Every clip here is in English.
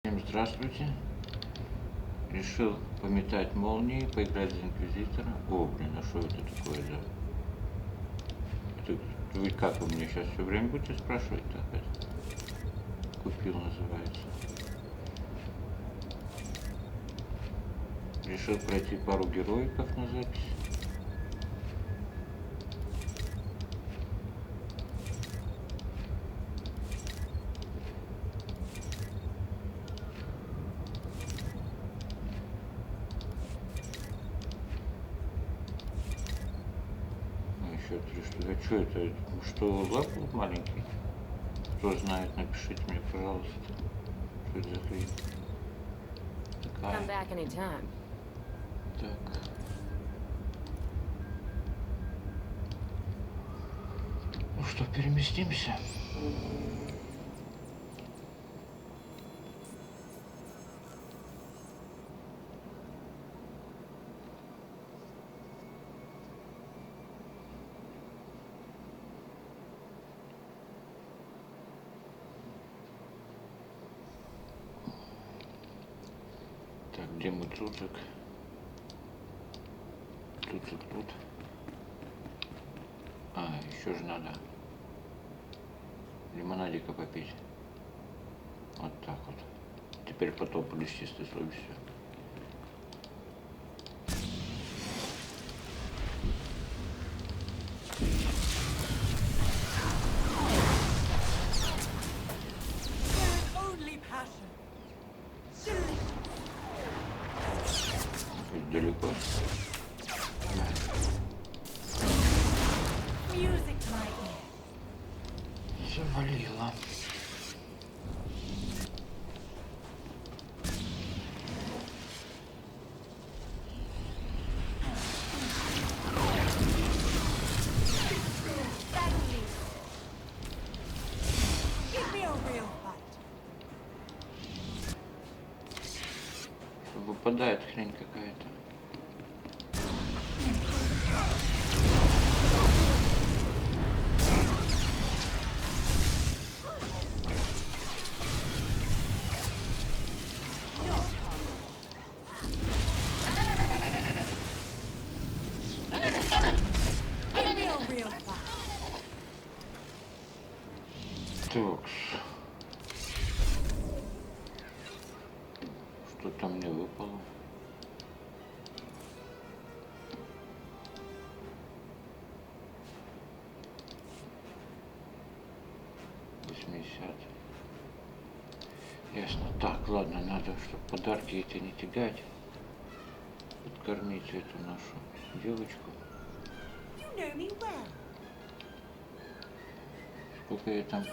Всем здравствуйте. Решил пометать молнии, поиграть за инквизитора. О, блин, а что это такое, да? Это, вы как, вы меня сейчас все время будете спрашивать так это? Купил называется. Решил пройти пару героиков на запись. Еще 3 штуки. А что это? Что, лапу маленький? Кто знает, напишите мне, пожалуйста. Что это за хрень? Такая. Так. Ну что, переместимся? Так, где мы тут? Тут. А, еще же надо лимонадика попить. Вот так вот. Теперь потопали с чистой совестью. Далеко. Завалило. Выпадает хрень какая-то. Такс. Что там мне выпало? Ясно. Так, ладно, надо, чтобы подарки эти не тягать. Подкормить эту нашу девочку. Сколько ей там?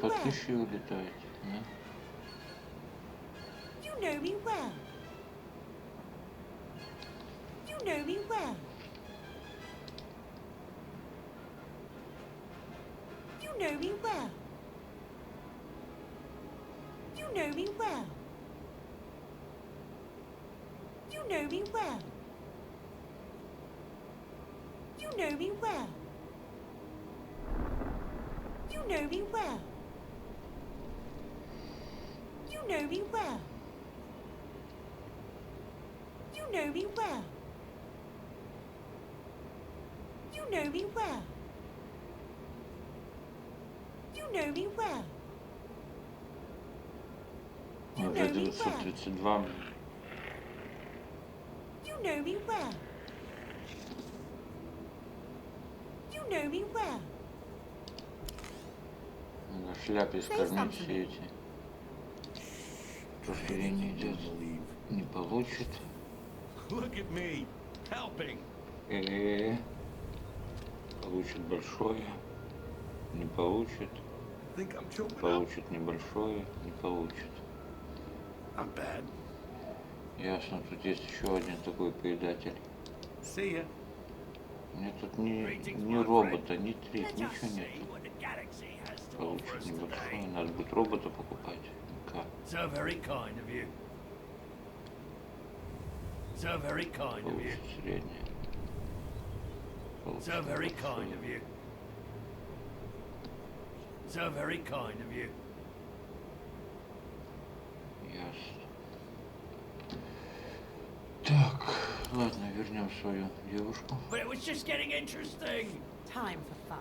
По 1000 улетает, да? Уже 932. На шляпе скормить все эти. Прохождение идет. Не получит. Получит большое. Не получит. Получит небольшое. Не получит. Ясно, тут есть еще один такой поедатель. Мне тут ни робота, ни треть, ничего нет. Получит небольшое, надо будет робота покупать. Как? Получит среднее. Получит большое. Ясно. Ладно, вернем свою девушку. But it was just getting interesting. Time for fun.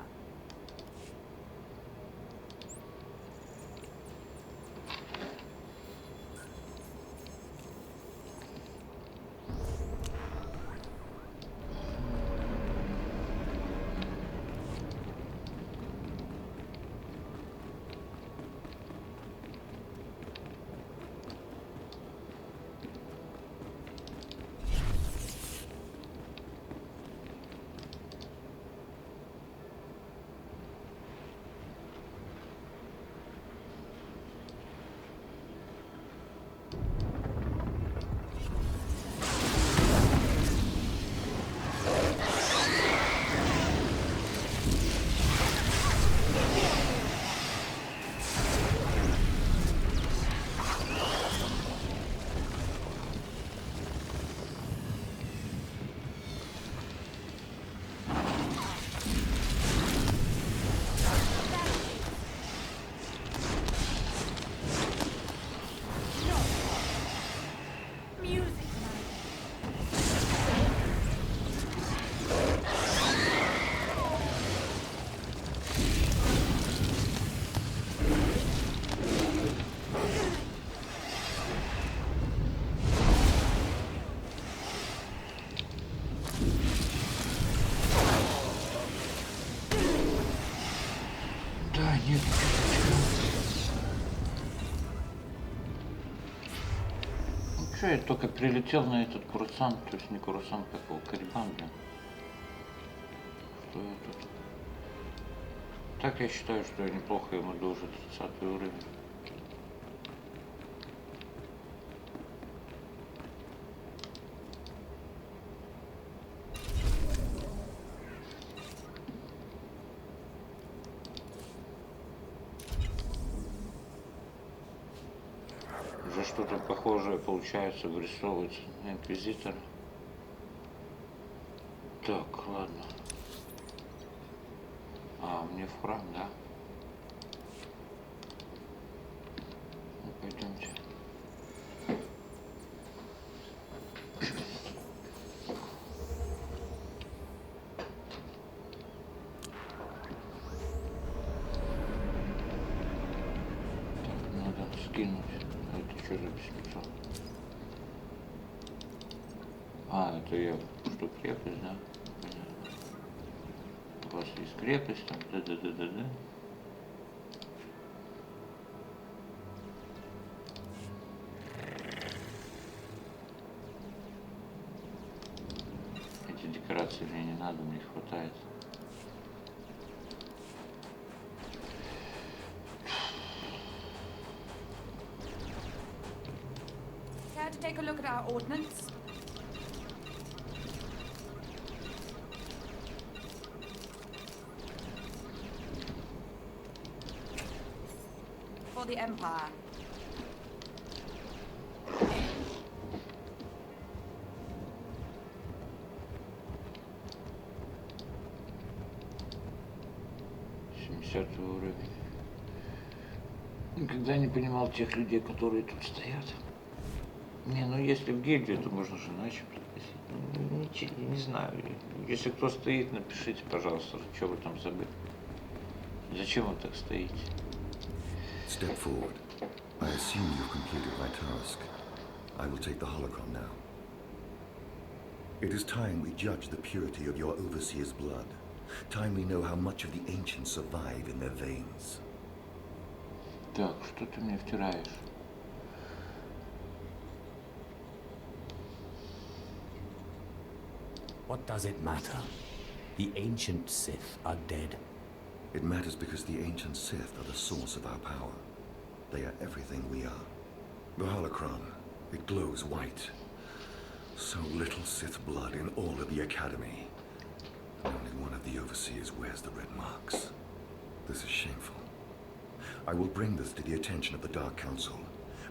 Нет. Ну что, я только прилетел на этот курсант, то есть не курсант, как его, Корибан, блин. Что я тут? Так я считаю, что я неплохо ему должен 30 уровень. Уже что-то похожее получается вырисовывать на Инквизитора. Так, ладно. А, мне в храм, да? Ну, пойдемте. Так, надо скинуть. Это что за письмецо? А, это я, что, крепость, да? Понятно. У вас есть крепость, там, да-да-да-да-да. Эти декорации мне не надо, мне хватает. Care to take a look at our ordnance? For the Empire. Уровень. Никогда не понимал тех людей, которые тут стоят. Не, ну если в гильдию, то можно же иначе пригласить. Не знаю. Если кто стоит, напишите, пожалуйста, что вы там забыли. Зачем вы так стоите? Step forward. I assume you've completed my task. I will take the holocron now. It is time we judge the purity of your overseer's blood. Time we know how much of the ancients survive in their veins. Так, что ты мне втираешь? What does it matter? The ancient Sith are dead. It matters because the ancient Sith are the source of our power. They are everything we are. The holocron, it glows white. So little Sith blood in all of the Academy. Only one of the overseers wears the red marks. This is shameful. I will bring this to the attention of the Dark Council.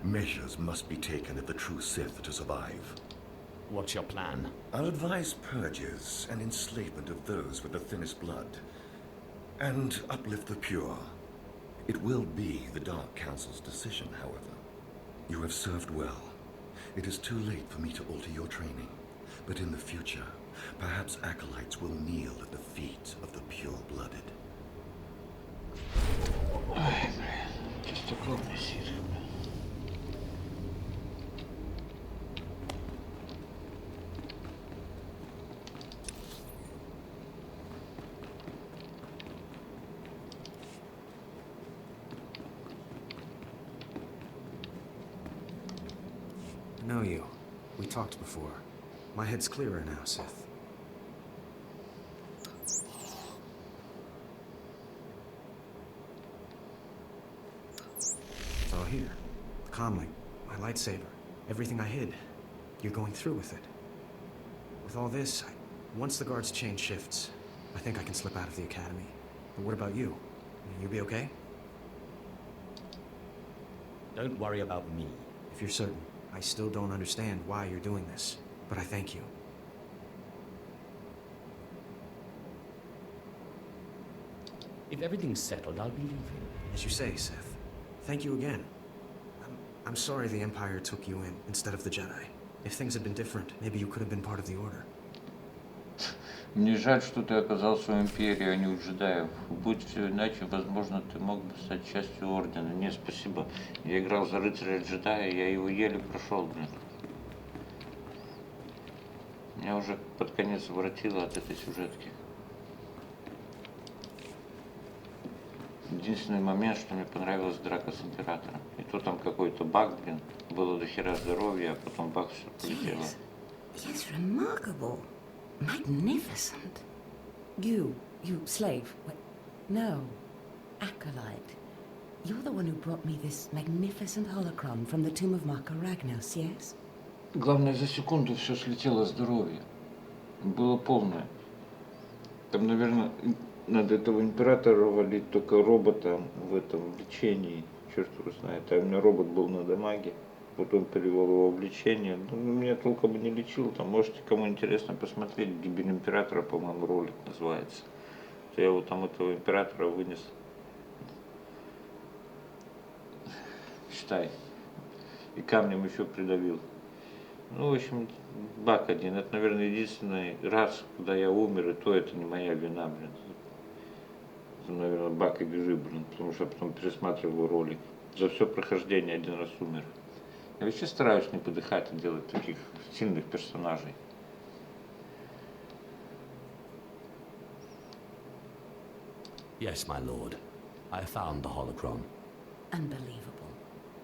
Measures must be taken if the true Sith to survive. What's your plan? I'll advise purges and enslavement of those with the thinnest blood. And uplift the pure. It will be the Dark Council's decision, however. You have served well. It is too late for me to alter your training. But in the future, perhaps acolytes will kneel at the feet of the pure-blooded. Ай, блин, чистокровный ситх, блин. I know you. We talked before. My head's clearer now, Sith. It's all here. The comlink, my lightsaber, everything I hid. You're going through with it. With all this, once the guards change shifts, I think I can slip out of the academy. But what about you? You be okay? Don't worry about me. If you're certain. I still don't understand why you're doing this, but I thank you. If everything's settled, I'll be leaving. As you say, Sith. Thank you again. I'm sorry the Empire took you in instead of the Jedi. If things had been different, maybe you could have been part of the Order. Мне жаль, что ты оказался в Империи, а не у джедаев. Будь все иначе, возможно, ты мог бы стать частью Ордена. Не, спасибо. Я играл за рыцаря-джедая, я его еле прошел, блин. Меня уже под конец воротило от этой сюжетки. Единственный момент, что мне понравилась драка с Императором. И то там какой-то баг, блин. Было до хера здоровья, а потом баг, все полетело. Yes, remarkable. Magnificent. You slave. Wait, no, acolyte. You're the one who brought me this magnificent holocron from the tomb of Marco Ragnos, yes? Главное, за секунду все слетело здоровье. Было полное. Там, наверное, надо этого императора валить, только робота в этом лечении. Черт его знает. А у меня робот был на дамаге. Потом перевел его в лечение. Ну, меня толком не лечил. Там можете, кому интересно, посмотреть. «Гибель императора», по-моему, ролик называется. Я его там, этого императора, вынес. Считай. И камнем еще придавил. Ну, в общем, баг один. Это, наверное, единственный раз, когда я умер, и то это не моя вина, блин. Это, наверное, баг игры, блин, потому что я потом пересматривал ролик. За все прохождение один раз умер. Я вообще стараюсь не подыхать и делать таких сильных персонажей. Yes, my lord. I found the holocron. Unbelievable.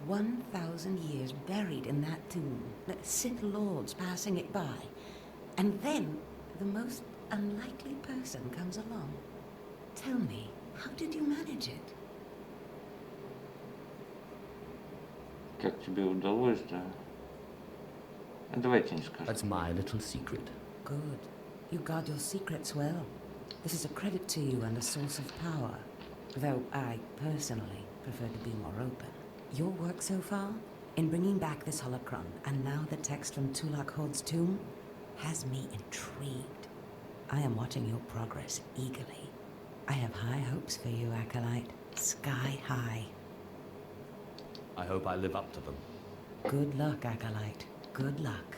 1,000 years buried in that tomb. The Sith Lords passing it by. And then the most unlikely person comes along. Tell me, how did you manage it? Как тебе удалось, да? Давайте не скажем. That's my little secret. Good. You guard your secrets well. This is a credit to you and a source of power. Though I, personally, prefer to be more open. Your work so far, in bringing back this holocron, and now the text from Tulak Hord's tomb, has me intrigued. I am watching your progress eagerly. I have high hopes for you, Acolyte. Sky high. I hope I live up to them. Good luck, Acolyte. Good luck.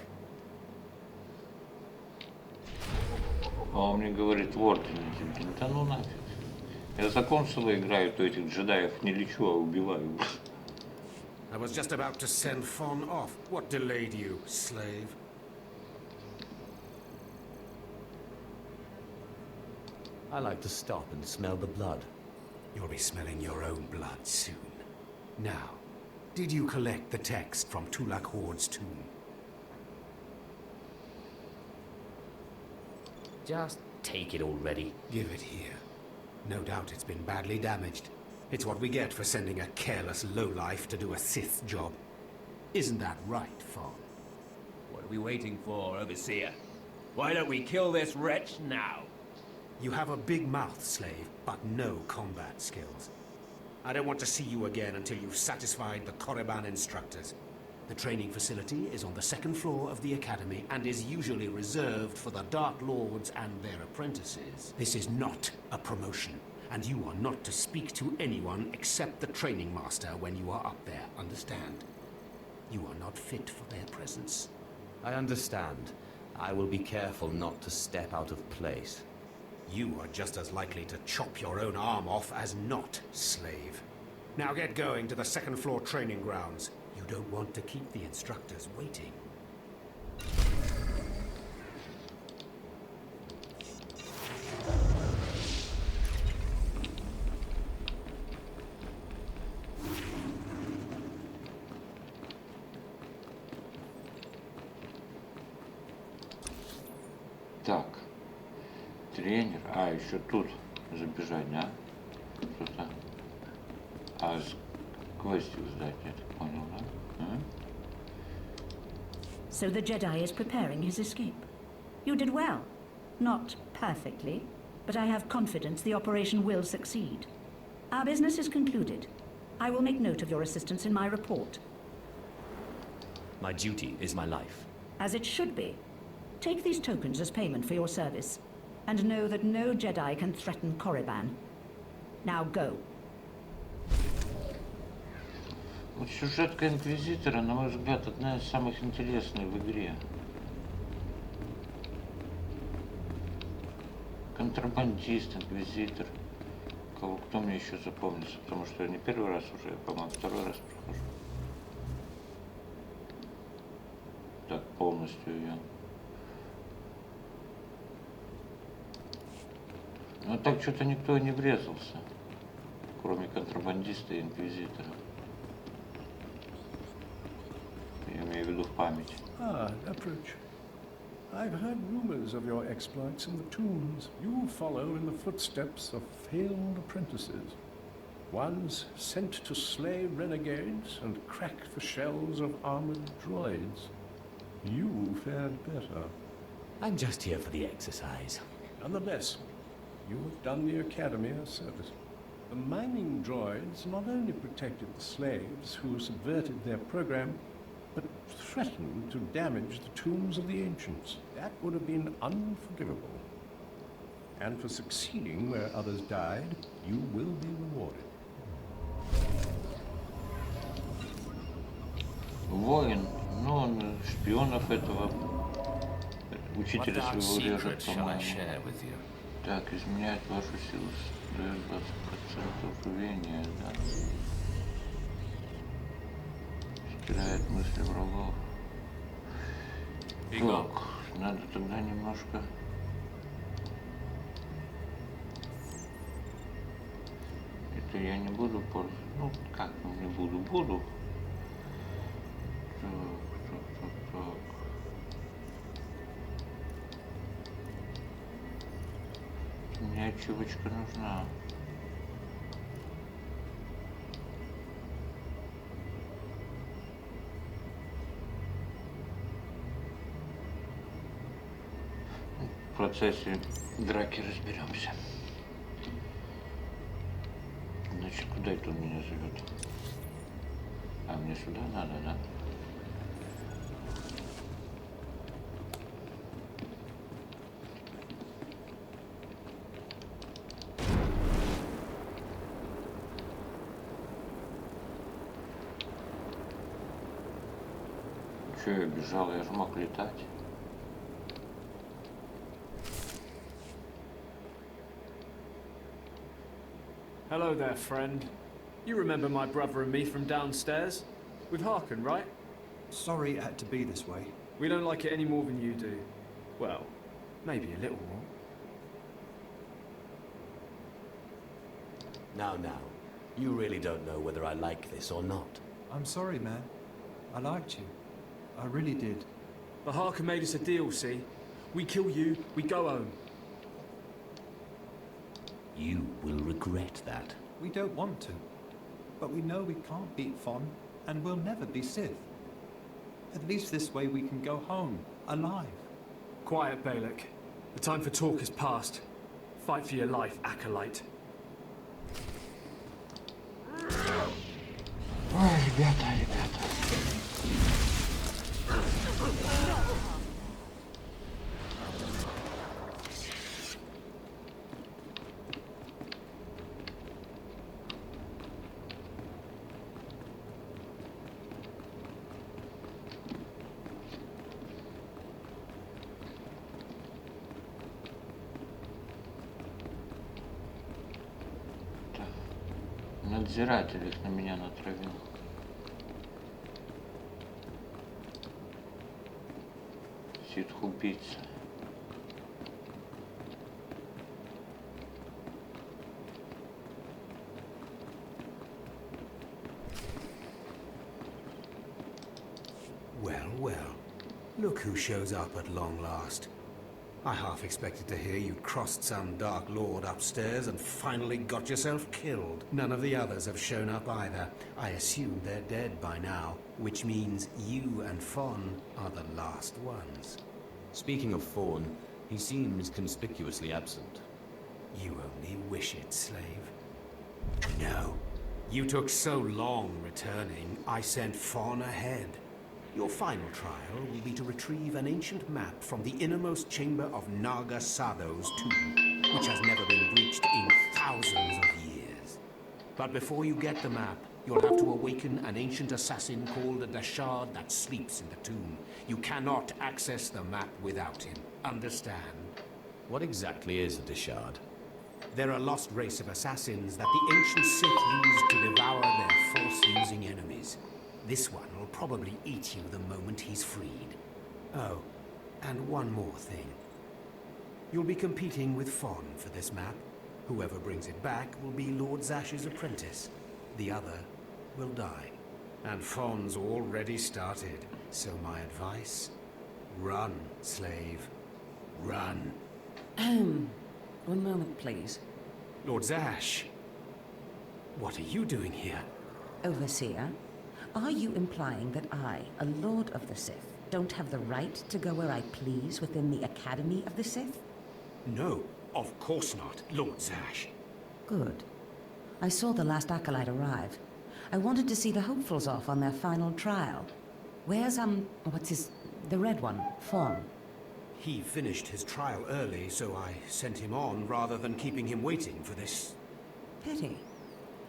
А он мне говорит, в Ордене. Да ну нафиг. Я за консула играю, то этих джедаев не лечу, а убиваю. I was just about to send Fon off. What delayed you, slave? I like to stop and smell the blood. You'll be smelling your own blood soon. Now, did you collect the text from Tulak Hord's tomb? Just take it already. Give it here. No doubt it's been badly damaged. It's what we get for sending a careless lowlife to do a Sith job. Isn't that right, Fon? What are we waiting for, Overseer? Why don't we kill this wretch now? You have a big mouth, slave, but no combat skills. I don't want to see you again until you've satisfied the Korriban instructors. The training facility is on the second floor of the academy and is usually reserved for the Dark Lords and their apprentices. This is not a promotion, and you are not to speak to anyone except the training master when you are up there, understand? You are not fit for their presence. I understand. I will be careful not to step out of place. You are just as likely to chop your own arm off as not, slave. Now get going to the second floor training grounds. You don't want to keep the instructors waiting. Так, тренер, еще тут забежать, да? Что-то. Квестик сдать, я так понял, да? So the Jedi is preparing his escape. You did well. Not perfectly, but I have confidence the operation will succeed. Our business is concluded. I will make note of your assistance in my report. My duty is my life. As it should be. Take these tokens as payment for your service, and know that no Jedi can threaten Korriban. Now go. Вот сюжетка Инквизитора, на мой взгляд, одна из самых интересных в игре. Контрабандист, инквизитор. Кто мне еще запомнится, потому что я не первый раз уже, по-моему, второй раз прохожу. Так, полностью ее. Но так что-то никто не врезался, кроме контрабандиста и инквизитора. Я имею в виду в память. Approach. I've heard rumors of your exploits in the tombs. You follow in the footsteps of failed apprentices. Ones sent to slay renegades and crack the shells of armored droids. You fared better. I'm just here for the exercise. Nonetheless, you have done the Academy a service. The mining droids not only protected the slaves who subverted their program, but threatened to damage the tombs of the ancients. That would have been unforgivable. And for succeeding where others died, you will be rewarded. Воин, ну он шпионов этого учителя своего режет, по-моему. Так, изменяет вашу силу, дает 20% рвения, да. Стирает мысли врагов. Так, надо тогда немножко... Это я не буду пользоваться. Ну, как не буду? Буду. Так. Мне ачивочка нужна. В процессе драки разберемся. Значит, куда это он меня зовет? А, мне сюда надо, да? Че я бежал? Я же мог летать. Hello there, friend. You remember my brother and me from downstairs? With Harkin, right? Sorry it had to be this way. We don't like it any more than you do. Well, maybe a little more. Now, you really don't know whether I like this or not. I'm sorry, man. I liked you. I really did. But Harkin made us a deal, see? We kill you, we go home. You will regret that. We don't want to. But we know we can't beat Fon, and we'll never be Sith. At least this way we can go home, alive. Quiet, Balak. The time for talk is past. Fight for your life, acolyte. Ой, ребята. надзиратель их на меня натравил. Ситх-убийца. Well, well. Look who shows up at long last. I half expected to hear you'd crossed some dark lord upstairs and finally got yourself killed. None of the others have shown up either. I assume they're dead by now, which means you and Fawn are the last ones. Speaking of Fawn, he seems conspicuously absent. You only wish it, slave. No. You took so long returning, I sent Fawn ahead. Your final trial will be to retrieve an ancient map from the innermost chamber of Naga Sado's tomb, which has never been breached in thousands of years. But before you get the map, you'll have to awaken an ancient assassin called a Dashard that sleeps in the tomb. You cannot access the map without him. Understand? What exactly is a Dashard? They're a lost race of assassins that the ancient Sith used to devour their force-using enemies. This one will probably eat you the moment he's freed. Oh, and one more thing. You'll be competing with Fawn for this map. Whoever brings it back will be Lord Zash's apprentice. The other will die. And Fawn's already started. So my advice, run, slave. Run. One moment, please. Lord Zash, what are you doing here? Overseer, are you implying that I, a Lord of the Sith, don't have the right to go where I please within the Academy of the Sith? No, of course not, Lord Zash. Good. I saw the last acolyte arrive. I wanted to see the hopefuls off on their final trial. Where's, the red one, Fawn? He finished his trial early, so I sent him on rather than keeping him waiting for this. Pity.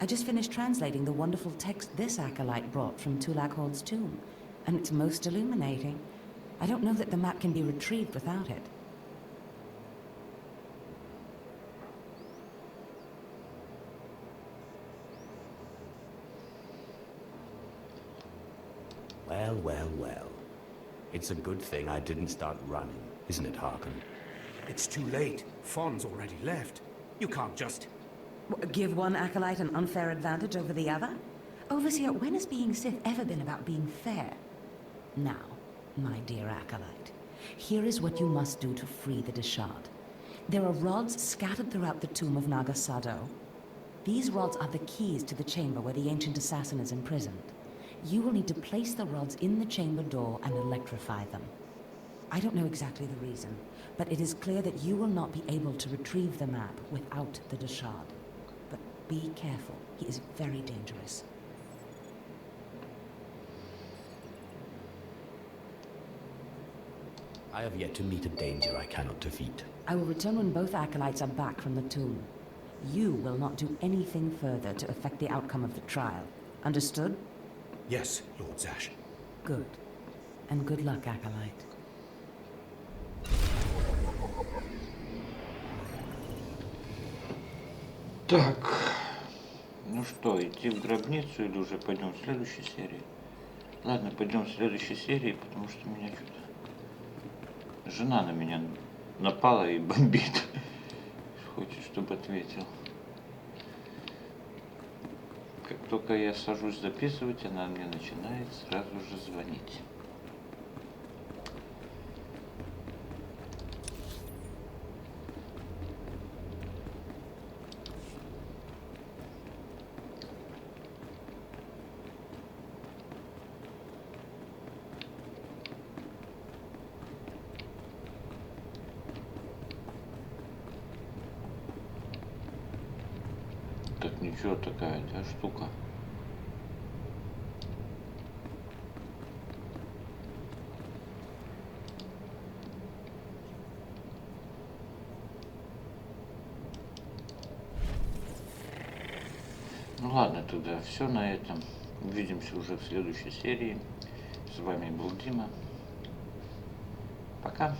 I just finished translating the wonderful text this acolyte brought from Tulak Hord's tomb, and it's most illuminating. I don't know that the map can be retrieved without it. Well, well, well. It's a good thing I didn't start running, isn't it, Harkin? It's too late. Fawn's already left. You can't just... Give one acolyte an unfair advantage over the other? Overseer, when has being Sith ever been about being fair? Now, my dear acolyte, here is what you must do to free the Dashard. There are rods scattered throughout the tomb of Naga Sado. These rods are the keys to the chamber where the ancient assassin is imprisoned. You will need to place the rods in the chamber door and electrify them. I don't know exactly the reason, but it is clear that you will not be able to retrieve the map without the Dashard. But be careful, he is very dangerous. I have yet to meet a danger I cannot defeat. I will return when both acolytes are back from the tomb. You will not do anything further to affect the outcome of the trial. Understood? Yes, Lord Zash. Good. And good luck, acolyte. Так, ну что, идти в гробницу или уже пойдем в следующей серии? Ладно, пойдем в следующей серии, потому что меня что-то... Жена на меня напала и бомбит. Хочет, чтобы ответил. Как только я сажусь записывать, она мне начинает сразу же звонить. Так ничего, такая, да, штука. Ну ладно, тогда все на этом. Увидимся уже в следующей серии. С вами был Дима. Пока.